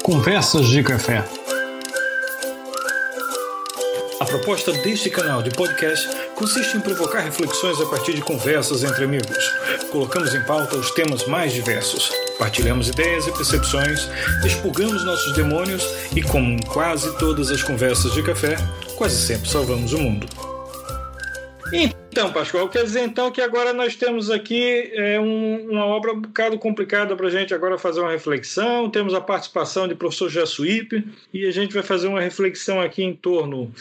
Conversas de Café. A proposta deste canal de podcast consiste em provocar reflexões a partir de conversas entre amigos. Colocamos em pauta os temas mais diversos, partilhamos ideias e percepções, expurgamos nossos demônios e, como em quase todas as conversas de café, quase sempre salvamos o mundo. Então, Pascoal, quer dizer então que agora nós temos aqui uma obra um bocado complicada para a gente agora fazer uma reflexão. Temos a participação de professor Jassuípe e a gente vai fazer uma reflexão aqui em torno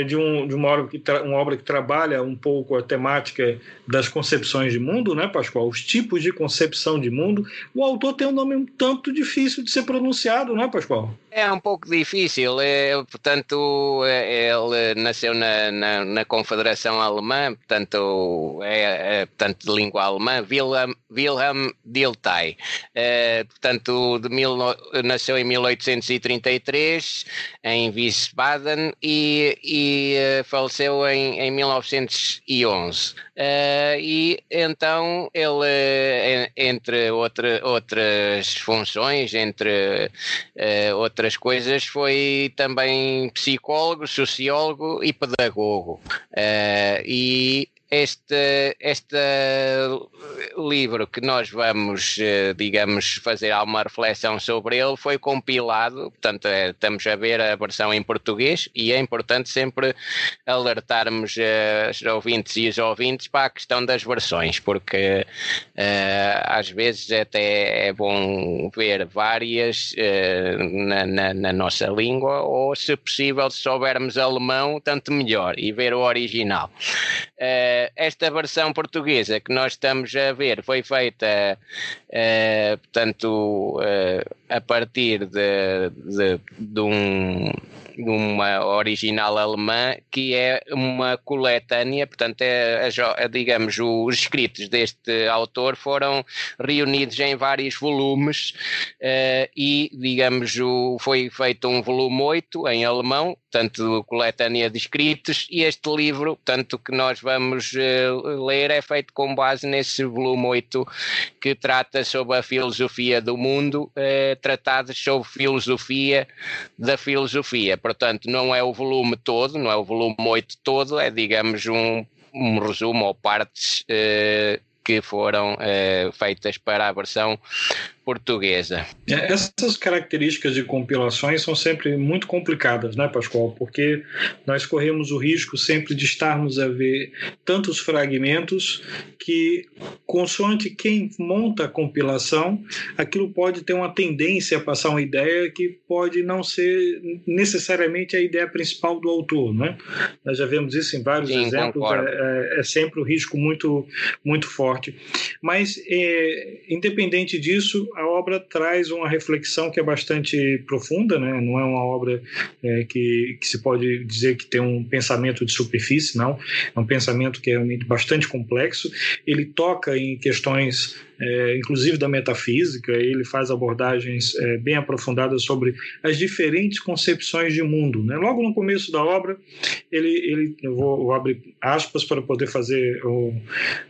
de uma obra que trabalha um pouco a temática das concepções de mundo, né, Pascoal? Os tipos de concepção de mundo. O autor tem um nome um tanto difícil de ser pronunciado, né, Pascoal? É um pouco difícil, portanto, ele nasceu na Confederação Alemã, portanto, portanto, de língua alemã, Wilhelm Dilthey, portanto, nasceu em 1833 em Wiesbaden e faleceu em 1911. E então ele, entre outras funções, entre outras coisas, foi também psicólogo, sociólogo e pedagogo. E este livro que nós vamos, digamos, fazer alguma reflexão sobre ele foi compilado, portanto, estamos a ver a versão em português e é importante sempre alertarmos os ouvintes e os ouvintes para a questão das versões, porque às vezes até é bom ver várias na nossa língua, ou se possível, se soubermos alemão, tanto melhor, e ver o original. Esta versão portuguesa que nós estamos a ver foi feita, portanto, a partir de uma original alemã, que é uma coletânea, portanto, digamos, os escritos deste autor foram reunidos em vários volumes e, digamos, foi feito um volume 8 em alemão, portanto, coletânea de escritos, e este livro, portanto, que nós vamos ler é feito com base nesse volume 8, que trata sobre a filosofia do mundo, tratados sobre filosofia da filosofia. Portanto, não é o volume todo, não é o volume 8 todo, é, digamos, um resumo ou partes que foram feitas para a versão portuguesa. Essas características de compilações são sempre muito complicadas, né, Pascoal? Porque nós corremos o risco sempre de estarmos a ver tantos fragmentos que, consoante quem monta a compilação, aquilo pode ter uma tendência a passar uma ideia que pode não ser necessariamente a ideia principal do autor, né? Nós já vemos isso em vários exemplos, é sempre um risco muito, muito forte. Mas, independente disso, a obra traz uma reflexão que é bastante profunda, né? Não é uma obra que se pode dizer que tem um pensamento de superfície, não. É um pensamento que é realmente bastante complexo. Ele toca em questões, inclusive da metafísica, ele faz abordagens bem aprofundadas sobre as diferentes concepções de mundo, né? Logo no começo da obra, eu vou abrir aspas para poder fazer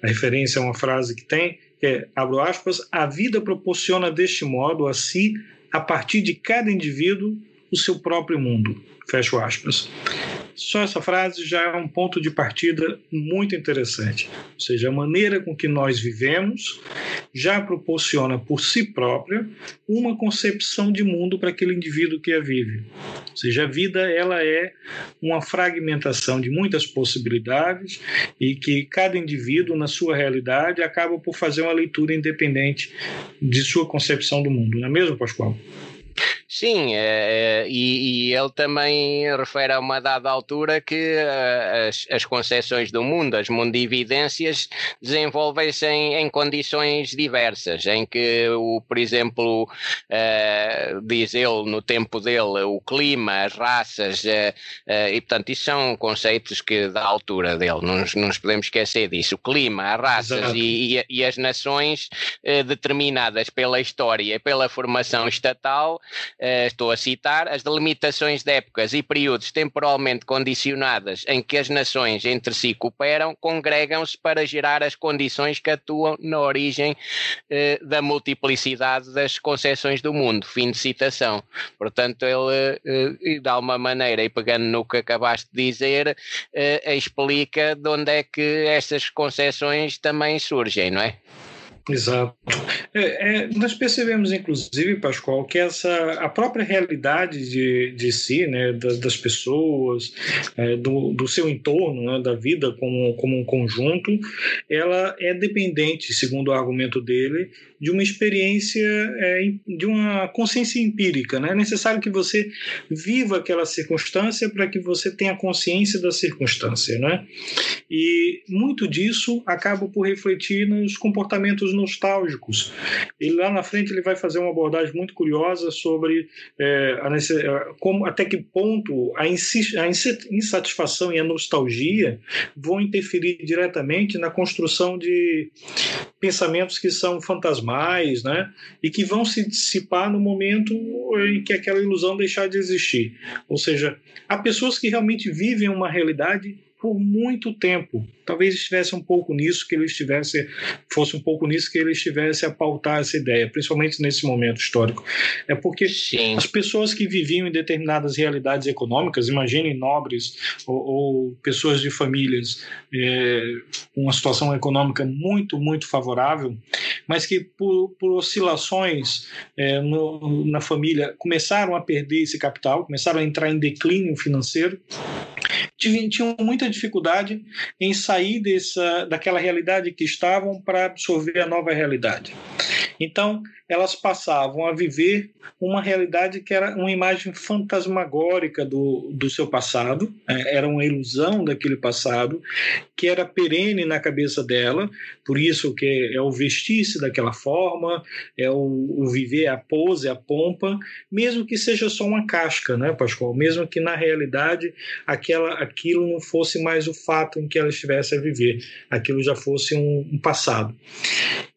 a referência a uma frase que tem, que é, abro aspas, a vida proporciona deste modo a si, a partir de cada indivíduo, o seu próprio mundo, fecho aspas. Só essa frase já é um ponto de partida muito interessante. Ou seja, a maneira com que nós vivemos já proporciona por si própria uma concepção de mundo para aquele indivíduo que a vive. Ou seja, a vida ela é uma fragmentação de muitas possibilidades e que cada indivíduo, na sua realidade, acaba por fazer uma leitura independente de sua concepção do mundo. Não é mesmo, Pascoal? Sim, e ele também refere a uma dada altura que as concepções do mundo, as mundividências, desenvolvem-se em condições diversas, em que, por exemplo, diz ele, no tempo dele, o clima, as raças, e portanto isso são conceitos que da altura dele, não nos podemos esquecer disso, o clima, as raças e as nações determinadas pela história e pela formação estatal, estou a citar, as delimitações de épocas e períodos temporalmente condicionadas em que as nações entre si cooperam, congregam-se para gerar as condições que atuam na origem da multiplicidade das concepções do mundo. Fim de citação. Portanto, ele, de alguma maneira, e pegando no que acabaste de dizer, explica de onde é que essas concepções também surgem, não é? Exato. Nós percebemos, inclusive, Pascoal, que a própria realidade de si, né, das pessoas, do seu entorno, né, da vida como um conjunto, ela é dependente, segundo o argumento dele, de uma experiência, de uma consciência empírica. Né? É necessário que você viva aquela circunstância para que você tenha consciência da circunstância. Né? E muito disso acaba por refletir nos comportamentos nostálgicos. E lá na frente ele vai fazer uma abordagem muito curiosa sobre até que ponto a insatisfação e a nostalgia vão interferir diretamente na construção de pensamentos que são fantasmais, né? E que vão se dissipar no momento em que aquela ilusão deixar de existir. Ou seja, há pessoas que realmente vivem uma realidade por muito tempo. Talvez estivesse um pouco nisso que ele fosse um pouco nisso que ele estivesse a pautar essa ideia, principalmente nesse momento histórico. É porque Sim. As pessoas que viviam em determinadas realidades econômicas, imaginem nobres ou pessoas de famílias com uma situação econômica muito, muito favorável, mas que por oscilações na família começaram a perder esse capital, começaram a entrar em declínio financeiro, tinham muita dificuldade em sair daquela realidade que estavam para absorver a nova realidade. Então, elas passavam a viver uma realidade que era uma imagem fantasmagórica do seu passado, era uma ilusão daquele passado, que era perene na cabeça dela, por isso que é o vestir-se daquela forma, é o viver a pose, a pompa, mesmo que seja só uma casca, né, Pascoal? Mesmo que na realidade aquilo não fosse mais o fato em que ela estivesse a viver, aquilo já fosse um passado.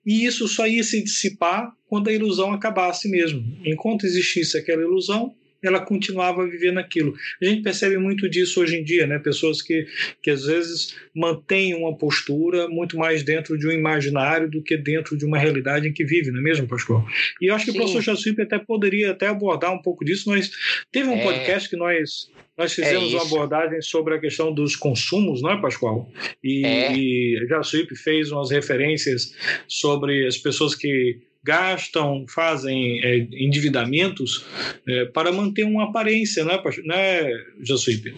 E isso só ia se dissipar quando a ilusão acabasse mesmo. Enquanto existisse aquela ilusão, ela continuava a viver naquilo. A gente percebe muito disso hoje em dia, né? Pessoas que às vezes mantêm uma postura muito mais dentro de um imaginário do que dentro de uma realidade em que vive, não é mesmo, Pascoal? E eu acho que o professor Jassuípe poderia abordar um pouco disso. Teve um podcast que nós fizemos uma abordagem sobre a questão dos consumos, não é, Pascoal? E Jassuípe fez umas referências sobre as pessoas que gastam, fazem endividamentos para manter uma aparência, né, Jassuípe?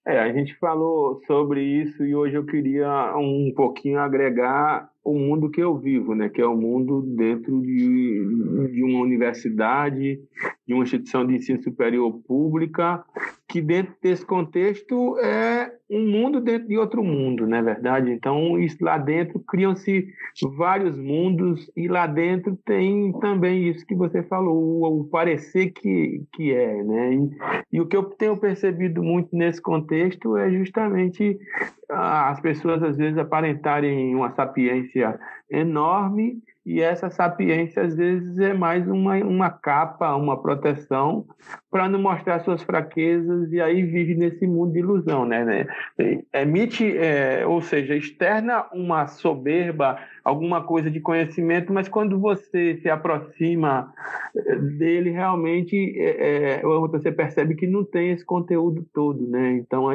A gente falou sobre isso e hoje eu queria um pouquinho agregar o mundo que eu vivo, né, que é o mundo dentro de uma universidade, de uma instituição de ensino superior pública, que dentro desse contexto é um mundo dentro de outro mundo, não é verdade? Então, isso lá dentro criam-se vários mundos e lá dentro tem também isso que você falou, o parecer que é, né? E o que eu tenho percebido muito nesse contexto é justamente as pessoas às vezes aparentarem uma sapiência enorme e essa sapiência às vezes é mais uma capa, uma proteção para não mostrar suas fraquezas e aí vive nesse mundo de ilusão, né? Emite, ou seja, externa uma soberba, alguma coisa de conhecimento, mas quando você se aproxima dele realmente você percebe que não tem esse conteúdo todo, né? Então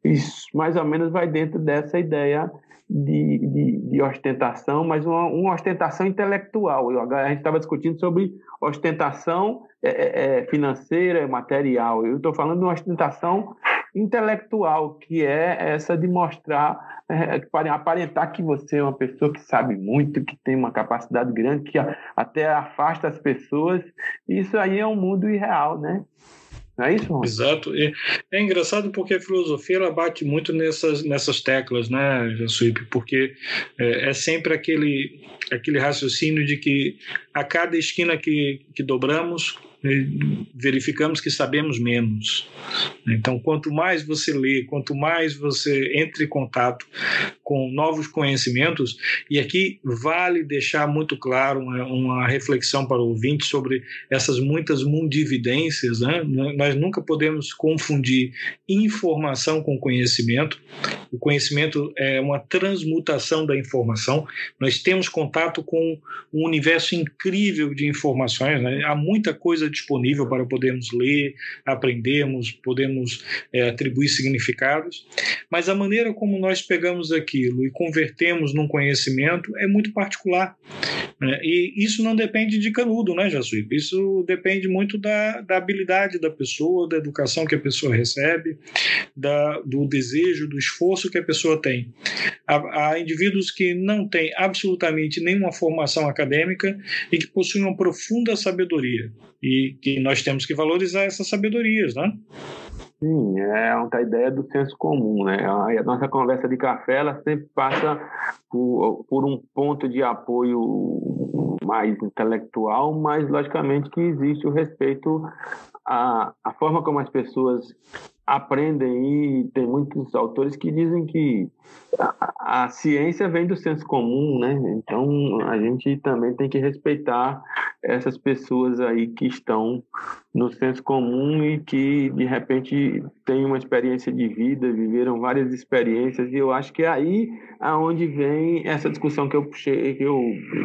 isso mais ou menos vai dentro dessa ideia de ostentação, mas uma ostentação intelectual. A gente estava discutindo sobre ostentação financeira, material. Eu estou falando de uma ostentação intelectual, que é essa de mostrar, aparentar que você é uma pessoa que sabe muito, que tem uma capacidade grande, que até afasta as pessoas. Isso aí é um mundo irreal, né? Não é isso, Ron? Exato. É engraçado porque a filosofia ela bate muito nessas teclas, né, Jassuípe? Porque é sempre aquele raciocínio de que a cada esquina que dobramos, verificamos que sabemos menos. Então, quanto mais você lê, quanto mais você entra em contato com novos conhecimentos, e aqui vale deixar muito claro uma reflexão para o ouvinte sobre essas muitas mundividências, né? Nós nunca podemos confundir informação com conhecimento. O conhecimento é uma transmutação da informação. Nós temos contato com um universo incrível de informações, né? Há muita coisa disponível para podermos ler, aprendermos, podemos atribuir significados, mas a maneira como nós pegamos aquilo e convertemos num conhecimento é muito particular, né? E isso não depende de canudo, né, Jassuípe? Isso depende muito da habilidade da pessoa, da educação que a pessoa recebe, do desejo, do esforço que a pessoa tem. Há indivíduos que não têm absolutamente nenhuma formação acadêmica e que possuem uma profunda sabedoria, e que nós temos que valorizar essas sabedorias, né? Sim, é a ideia do senso comum, né? A nossa conversa de café, ela sempre passa por um ponto de apoio mais intelectual, mas logicamente que existe o respeito à forma como as pessoas aprendem, e tem muitos autores que dizem que a ciência vem do senso comum, né? Então a gente também tem que respeitar essas pessoas aí que estão no senso comum e que de repente têm uma experiência de vida, viveram várias experiências, e eu acho que é aí aonde vem essa discussão que eu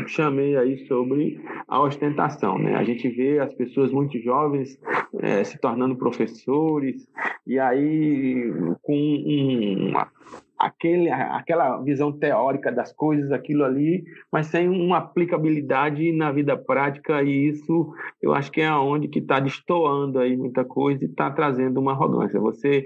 chamei aí sobre a ostentação, né? A gente vê as pessoas muito jovens se tornando professores, e aí com aquela visão teórica das coisas, aquilo ali, mas sem uma aplicabilidade na vida prática, e isso eu acho que é onde que está destoando aí muita coisa e está trazendo uma arrogância. Você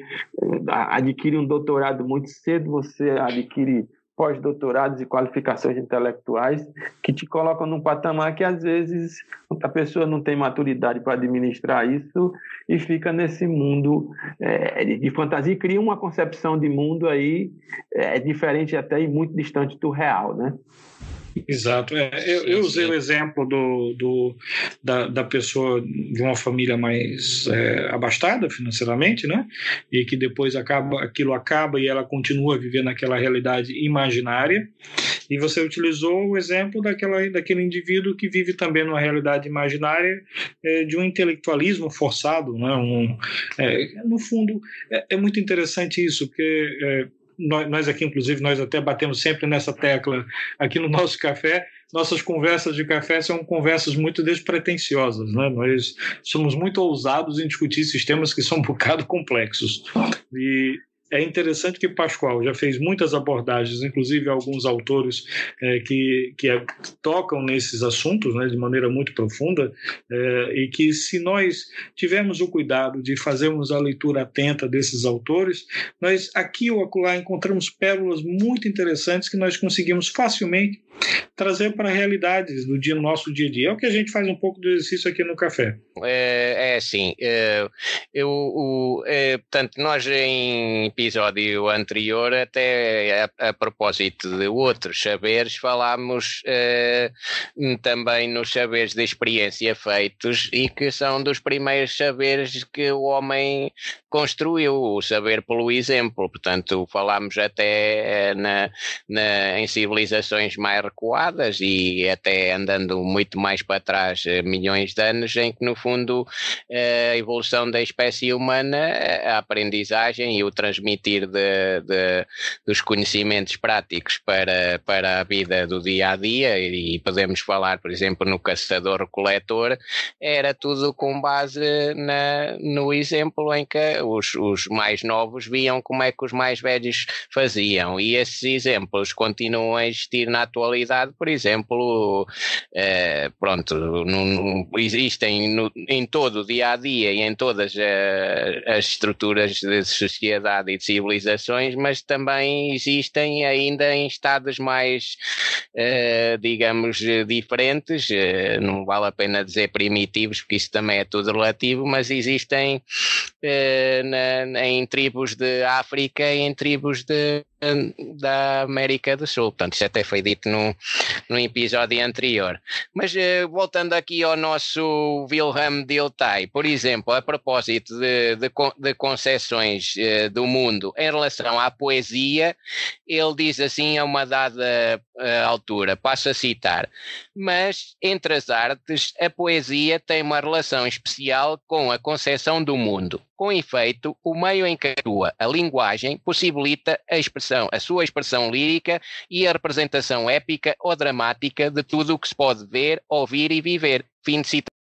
adquire um doutorado muito cedo, você adquire pós-doutorados e qualificações intelectuais que te colocam num patamar que, às vezes, a pessoa não tem maturidade para administrar isso e fica nesse mundo de fantasia e cria uma concepção de mundo aí diferente até e muito distante do real, né? Exato. Eu usei o exemplo da pessoa de uma família mais abastada financeiramente, né? E que depois aquilo acaba e ela continua vivendo aquela realidade imaginária. E você utilizou o exemplo daquele indivíduo que vive também numa realidade imaginária de um intelectualismo forçado, né? No fundo, é muito interessante isso, porque nós aqui, inclusive, nós até batemos sempre nessa tecla aqui no nosso café. Nossas conversas de café são conversas muito despretensiosas, né? Nós somos muito ousados em discutir sistemas que são um bocado complexos. E é interessante que Pascoal já fez muitas abordagens, inclusive alguns autores que tocam nesses assuntos, né, de maneira muito profunda, e que, se nós tivermos o cuidado de fazermos a leitura atenta desses autores, nós aqui ou acolá encontramos pérolas muito interessantes que nós conseguimos facilmente trazer para realidades do nosso dia a dia. É o que a gente faz um pouco do exercício aqui no café. Assim, portanto, nós em episódio anterior, até a propósito de outros saberes, falámos também nos saberes de experiência feitos, e que são dos primeiros saberes que o homem construiu, o saber pelo exemplo. Portanto, falámos até em civilizações mais recuadas e até andando muito mais para trás, milhões de anos, em que no fundo a evolução da espécie humana, a aprendizagem e o transmitir dos conhecimentos práticos para a vida do dia a dia, e podemos falar, por exemplo, no caçador-coletor, era tudo com base no exemplo em que os mais novos viam como é que os mais velhos faziam, e esses exemplos continuam a existir na atualidade. Por exemplo, existem em todo o dia a dia e em todas as estruturas de sociedade e de civilizações, mas também existem ainda em estados mais, digamos, diferentes. Não vale a pena dizer primitivos, porque isso também é tudo relativo, mas existem em tribos de África e em tribos da América do Sul. Portanto, isso até foi dito no episódio anterior. Mas voltando aqui ao nosso Wilhelm Dilthey, por exemplo, a propósito de concepções do mundo em relação à poesia, ele diz assim a uma dada altura, passo a citar: mas entre as artes, a poesia tem uma relação especial com a concepção do mundo. Com efeito, o meio em que atua a linguagem possibilita a sua expressão lírica e a representação épica ou dramática de tudo o que se pode ver, ouvir e viver. Fim de citação.